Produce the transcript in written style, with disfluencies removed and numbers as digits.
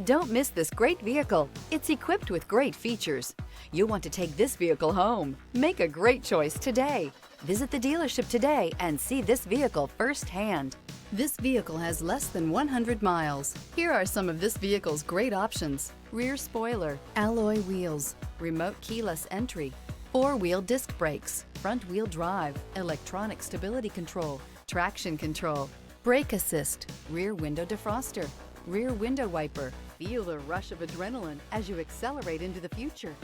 Don't miss this great vehicle. It's equipped with great features. You'll want to take this vehicle home. Make a great choice today. Visit the dealership today and see this vehicle firsthand. This vehicle has less than 100 miles. Here are some of this vehicle's great options: rear spoiler, alloy wheels, remote keyless entry, four-wheel disc brakes, front-wheel drive, electronic stability control, traction control, brake assist, rear window defroster, rear window wiper. Feel the rush of adrenaline as you accelerate into the future.